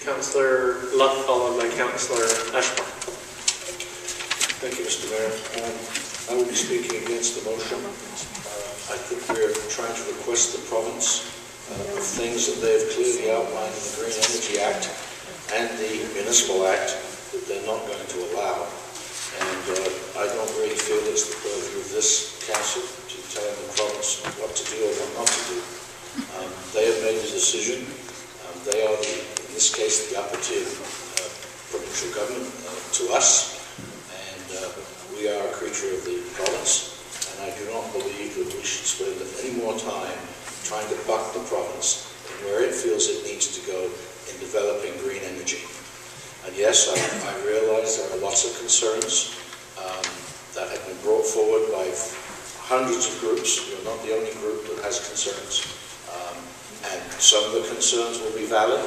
Councillor Luff, followed by Councillor Ashmore. Thank you, Mr. Mayor. I will be speaking against the motion. I think we're trying to request the province of things that they have clearly outlined in the Green Energy Act and the Municipal Act that they're not going to allow. And I don't really feel it's the purview of this council to tell the province what to do or what not to do. They have made a decision. They are, in this case, the upper tier provincial government to us, and we are a creature of the province. And I do not believe that we should spend any more time trying to buck the province in where it feels it needs to go in developing green energy. And yes, I realize there are lots of concerns that have been brought forward by hundreds of groups. You're not the only group that has concerns. And some of the concerns will be valid,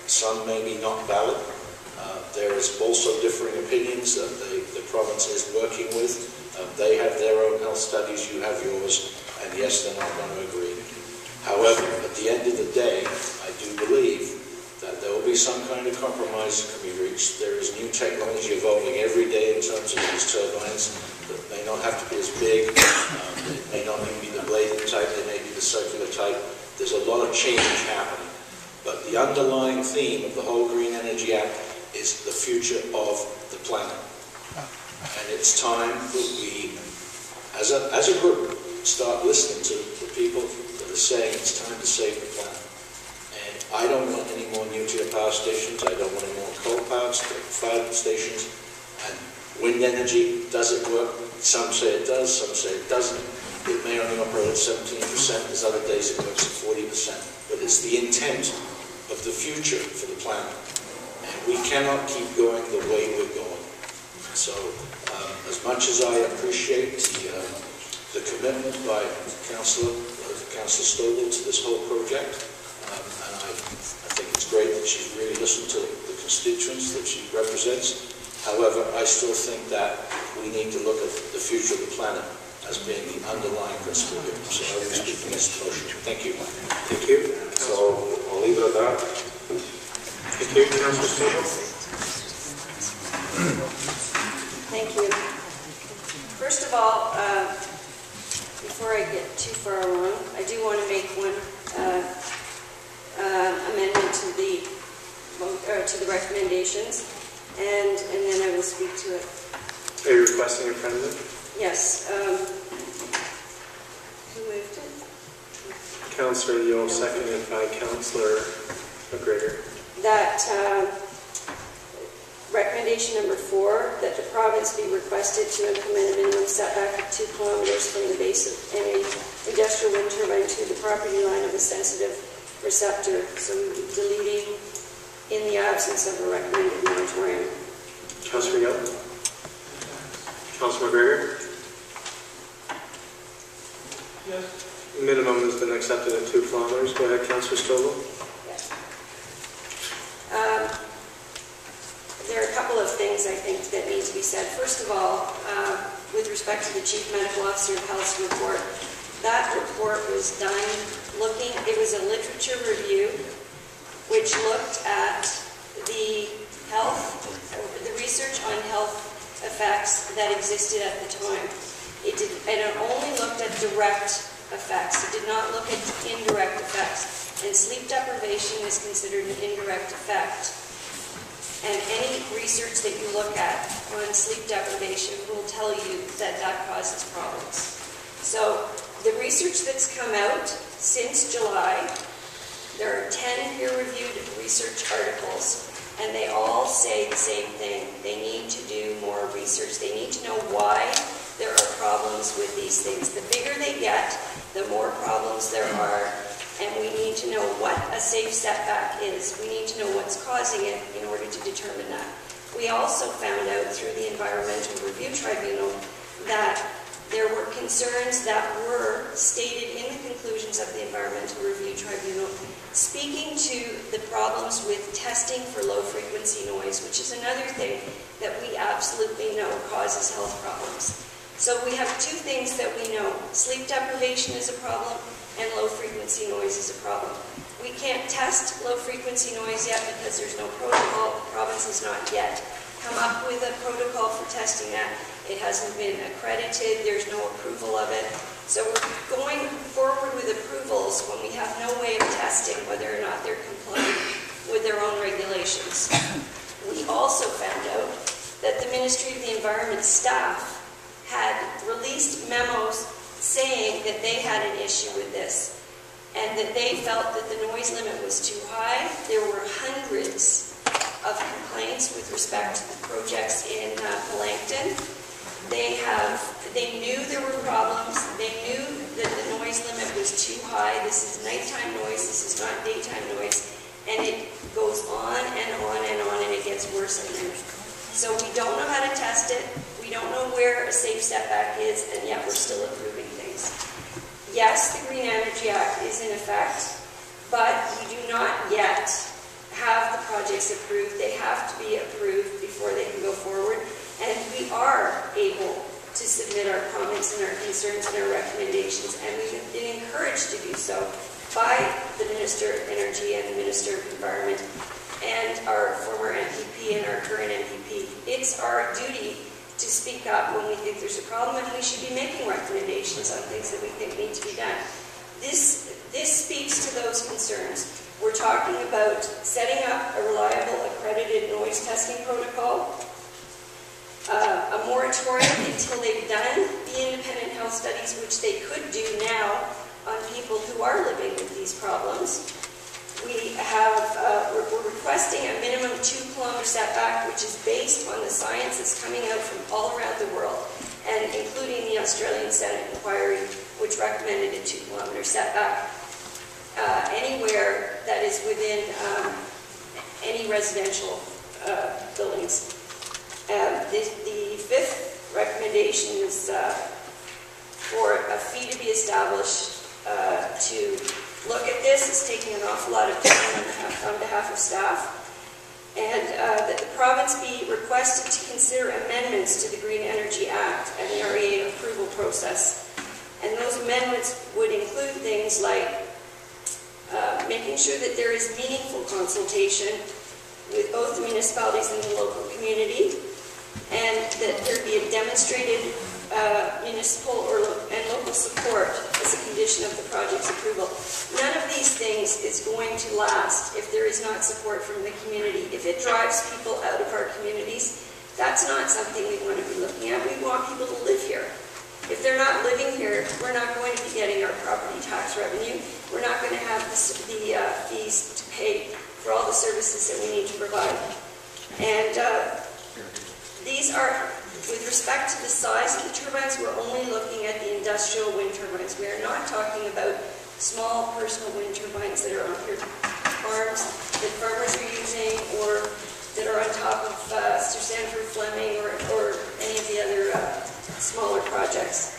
some may be not valid. There is also differing opinions that the province is working with. They have their own health studies, you have yours, and yes, they're not going to agree. However, at the end of the day, I do believe that there will be some kind of compromise that can be reached. There is new technology evolving every day in terms of these turbines that may not have to be as big, it may not even be the bladed type, they may be the circular type. There's a lot of change happening. But the underlying theme of the whole Green Energy Act is the future of the planet. And it's time that we, as a group, start listening to the people that are saying it's time to save the planet. And I don't want any more nuclear power stations. I don't want any more coal-powered stations. And wind energy, does it work? Some say it does, some say it doesn't. It may only operate at 17%. There's other days it works at 40%. But it's the intent of the future for the planet. And we cannot keep going the way we're going. So, as much as I appreciate the commitment by Councillor Stobel to this whole project, and I think it's great that she's really listened to the constituents that she represents. However, I still think that we need to look at the future of the planet as being the underlying principle here. So I will speak against the motion. Thank you. Thank you. So I'll leave it at that. Thank you, Councillor Stobel. Thank you. First of all, before I get too far along, I do want to make one amendment to the recommendations, and then I will speak to it. Are you requesting a friendly? Yes. Who moved it? Councillor Yeo, seconded by Councillor McGregor. That recommendation number 4, that the province be requested to implement a minimum setback of 2 kilometers from the base of any industrial wind turbine to the property line of a sensitive receptor. So we would be deleting in the absence of a recommended moratorium. Councillor Yeo. Councillor McGregor. Yes. Minimum has been accepted at 2 kilometers. Go ahead, Councillor Stobel. Yes. There are a couple of things I think that need to be said. First of all, with respect to the Chief Medical Officer of Health's report, that report was done looking, it was a literature review which looked at the research on health effects that existed at the time. It only looked at direct effects. It did not look at indirect effects. And sleep deprivation is considered an indirect effect. And any research that you look at on sleep deprivation will tell you that that causes problems. So the research that's come out since July, there are 10 peer-reviewed research articles, and they all say the same thing. They need to do more research. They need to know why there are problems with these things. The bigger they get, the more problems there are. And we need to know what a safe setback is. We need to know what's causing it in order to determine that. We also found out through the Environmental Review Tribunal that there were concerns that were stated in the conclusions of the Environmental Review Tribunal, speaking to the problems with testing for low-frequency noise, which is another thing that we absolutely know causes health problems. So we have 2 things that we know. Sleep deprivation is a problem, and low-frequency noise is a problem. We can't test low-frequency noise yet because there's no protocol. The province has not yet come up with a protocol for testing that. It hasn't been accredited. There's no approval of it. So we're going forward with approvals when we have no way of testing whether or not they're complying with their own regulations. We also found out that the Ministry of the Environment staff had released memos saying that they had an issue with this and that they felt that the noise limit was too high. There were hundreds of complaints with respect to the projects in Pulankton. They knew there were problems. They knew that the noise limit was too high. This is nighttime noise. This is not daytime noise. And it goes on and on and on, and it gets worse and worse. So we don't know how to test it. We don't know where a safe setback is, and yet we're still approving things. Yes, the Green Energy Act is in effect, but we do not yet have the projects approved. They have to be approved before they can go forward. And we are able to submit our comments and our concerns and our recommendations, and we've been encouraged to do so by the Minister of Energy and the Minister of Environment and our former MPP and our current MPP. It's our duty to speak up when we think there's a problem, and we should be making recommendations on things that we think need to be done. This speaks to those concerns. We're talking about setting up a reliable, accredited noise testing protocol, a moratorium until they've done the independent health studies, which they could do now on people who are living with these problems. We're requesting a minimum 2-kilometer setback, which is based on the science that's coming out from all around the world, and including the Australian Senate inquiry, which recommended a 2-kilometer setback anywhere that is within any residential buildings. The fifth recommendation is for a fee to be established to look at this. It's taking an awful lot of time on behalf of staff. And that the province be requested to consider amendments to the Green Energy Act and the REA approval process. And those amendments would include things like making sure that there is meaningful consultation with both the municipalities and the local community, and that there be a demonstrated municipal and local support as a condition of the project's approval. None of these things is going to last if there is not support from the community. If it drives people out of our communities, that's not something we want to be looking at. We want people to live here. If they're not living here, we're not going to be getting our property tax revenue. We're not going to have the fees to pay for all the services that we need to provide. And these are, with respect to the size of the turbines, we're only looking at the industrial wind turbines. We are not talking about small personal wind turbines that are on your farms, that farmers are using, or that are on top of Sir Sanford Fleming or any of the other smaller projects.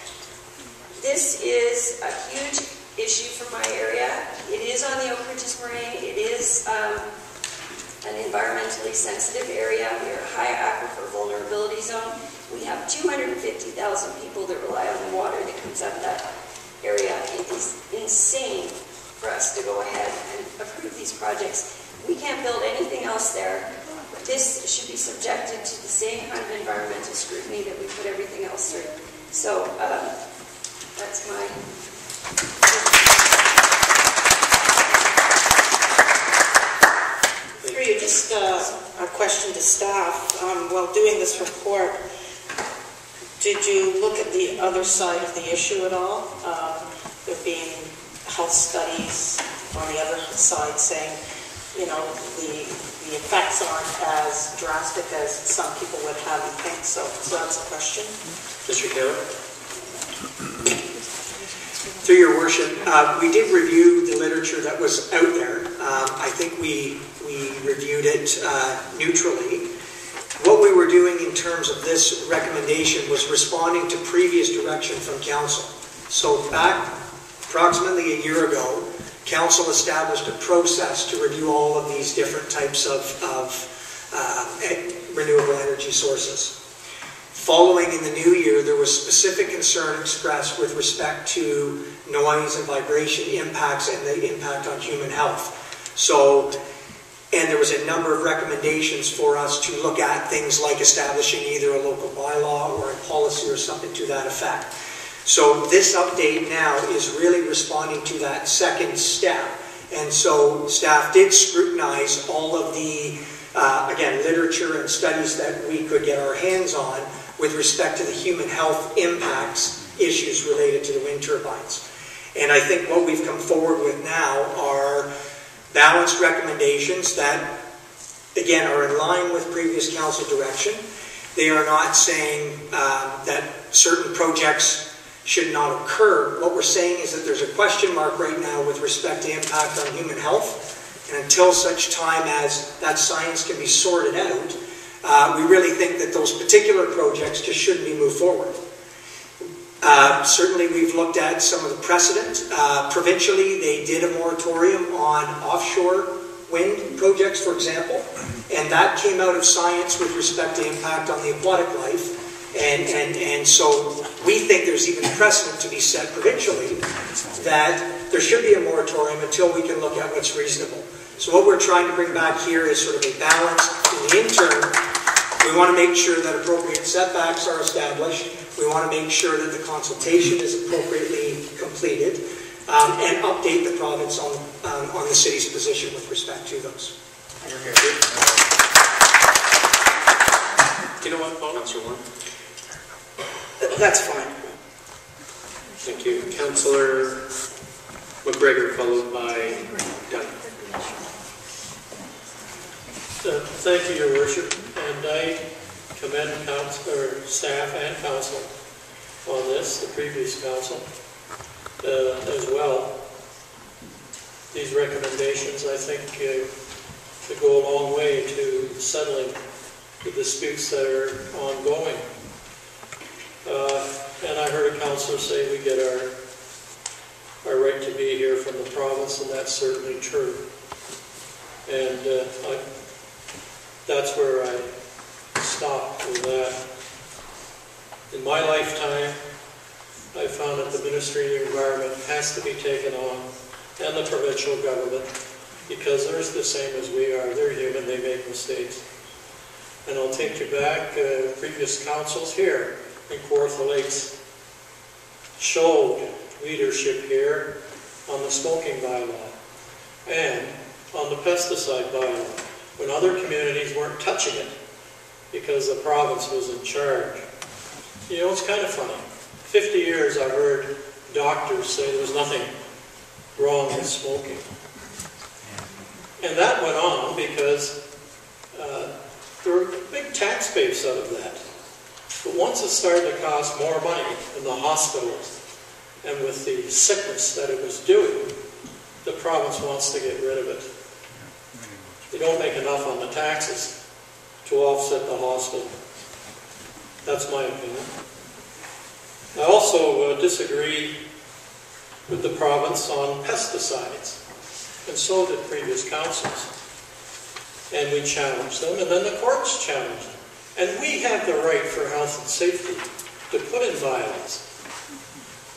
This is a huge issue for my area. It is on the Oak Ridges Moraine. It is an environmentally sensitive area. We are a high aquifer vulnerability zone. We have 250,000 people that rely on the water that comes out of that area. It is insane for us to go ahead and approve these projects. We can't build anything else there. This should be subjected to the same kind of environmental scrutiny that we put everything else through. So that's my... Through you, just a question to staff. While doing this report, did you look at the other side of the issue at all? There being health studies on the other side saying, you know, the effects aren't as drastic as some people would have you think. So that's a question. Mr. Taylor? Through your worship, we did review the literature that was out there. I think we reviewed it neutrally. What we were doing in terms of this recommendation was responding to previous direction from Council. So back approximately a year ago, Council established a process to review all of these different types of renewable energy sources. Following in the new year, there was specific concern expressed with respect to noise and vibration impacts and the impact on human health. So, and there was a number of recommendations for us to look at things like establishing either a local bylaw or a policy or something to that effect. So this update now is really responding to that second step. And so staff did scrutinize all of the, again, literature and studies that we could get our hands on with respect to the human health impacts issues related to the wind turbines. And I think what we've come forward with now are balanced recommendations that, again, are in line with previous council direction. They are not saying that certain projects should not occur. What we're saying is that there's a question mark right now with respect to impact on human health, and until such time as that science can be sorted out, we really think that those particular projects just shouldn't be moved forward. Certainly we've looked at some of the precedent. Provincially, they did a moratorium on offshore wind projects, for example, and that came out of science with respect to impact on the aquatic life. And so we think there's even precedent to be set provincially that there should be a moratorium until we can look at what's reasonable. So what we're trying to bring back here is sort of a balance. In the interim, we want to make sure that appropriate setbacks are established. We want to make sure that the consultation is appropriately completed and update the province on the city's position with respect to those. Do you know what, Paul? Answer one. That's fine. Thank you. Councillor McGregor, followed by Doug. Thank you, Your Worship, and I commend staff and council on this, the previous council, as well. These recommendations, I think, could go a long way to settling the disputes that are ongoing. And I heard a councillor say we get our right to be here from the province, and that's certainly true. And that's where I stopped with that. In my lifetime, I found that the Ministry of the Environment has to be taken on, and the provincial government, because they're the same as we are. They're human, they make mistakes. And I'll take you back, previous councils here in Kawartha Lakes showed leadership here on the smoking bylaw and on the pesticide bylaw when other communities weren't touching it because the province was in charge. You know, it's kind of funny. 50 years I've heard doctors say there's nothing wrong with smoking. And that went on because there were a big tax base out of that. But once it started to cost more money in the hospitals and with the sickness that it was doing, the province wants to get rid of it. They don't make enough on the taxes to offset the hospital. That's my opinion. I also disagree with the province on pesticides, and so did previous councils. And we challenged them, and then the courts challenged them. And we have the right for health and safety to put in bylaws.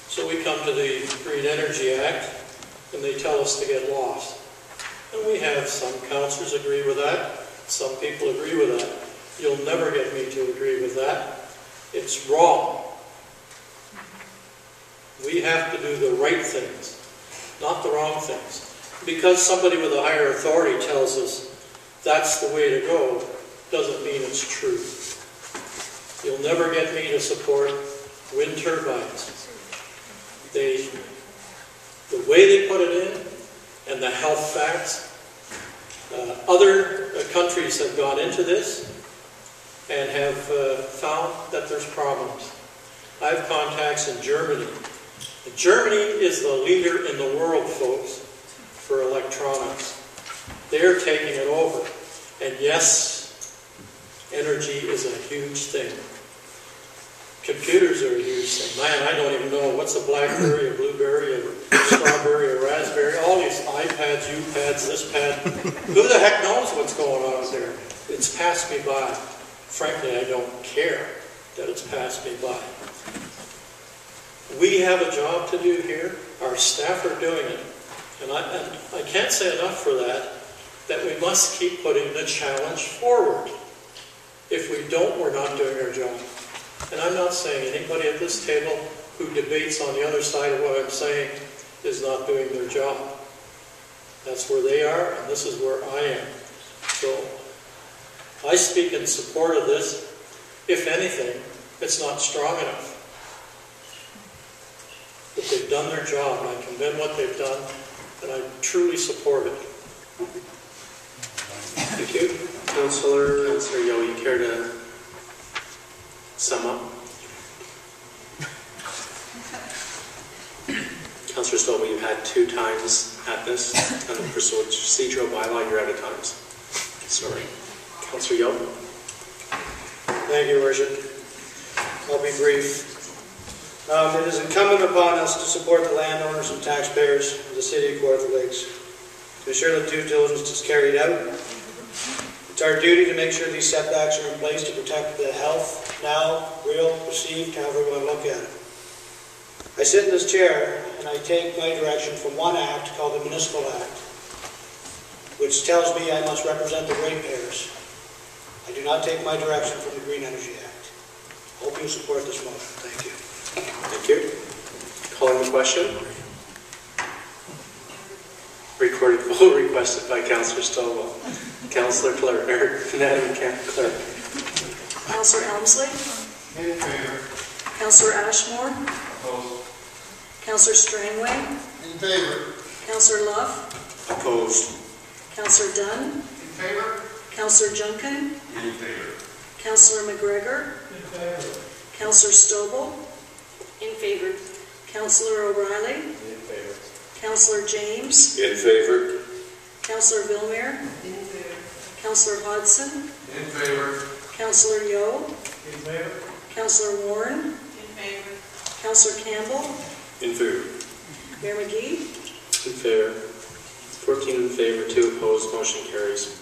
So we come to the Green Energy Act, and they tell us to get lost. And we have some councillors agree with that, some people agree with that. You'll never get me to agree with that. It's wrong. We have to do the right things, not the wrong things. Because somebody with a higher authority tells us that's the way to go, doesn't mean it's true. You'll never get me to support wind turbines. The way they put it in and the health facts, other countries have gone into this and have found that there's problems. I have contacts in Germany. Germany is the leader in the world, folks, for electronics. They're taking it over. And yes, energy is a huge thing. Computers are a huge thing. Man, I don't even know what's a BlackBerry, a Blueberry, a Strawberry, a Raspberry, all these iPads, U-pads, this pad. Who the heck knows what's going on out there? It's passed me by. Frankly, I don't care. that it's passed me by. We have a job to do here. Our staff are doing it. And I can't say enough for that we must keep putting the challenge forward. If we don't, we're not doing our job. And I'm not saying anybody at this table who debates on the other side of what I'm saying is not doing their job. That's where they are, and this is where I am. So I speak in support of this. If anything, it's not strong enough. But they've done their job, and I commend what they've done, and I truly support it. Thank you. Councillor Yeo, you care to sum up? Councillor Stoba, you've had 2 times at this, and the procedural bylaw, you're out of times. Sorry. Councillor Yeo? Thank you, Worship. I'll be brief. It is incumbent upon us to support the landowners and taxpayers of the city of Kawartha Lakes to ensure that due diligence is carried out. It's our duty to make sure these setbacks are in place to protect the health, now, real, perceived, however we want to look at it. I sit in this chair and I take my direction from one act called the Municipal Act, which tells me I must represent the ratepayers. I do not take my direction from the Green Energy Act. Hope you support this motion. Thank you. Thank you. Calling the question. Recorded vote requested by Councillor Stovall. Councillor Clerk, Madam Clerk. Councillor Elmsley. In favor. Councillor Ashmore. Opposed. Councillor Strangway. In favor. Councillor Luff. Opposed. Councillor Dunn. In favor. Councillor Junkin. In favor. Councillor McGregor. In favor. Councillor Stovall. In favor. Councillor O'Reilly. In favor. Councillor James. In favor. Councillor Vilmer. In favor. Councillor Hodson. In favor. Councillor Yeo. In favor. Councillor Warren. In favor. Councillor Campbell. In favor. Mayor McGee. In favor. 14 in favor, 2 opposed, motion carries.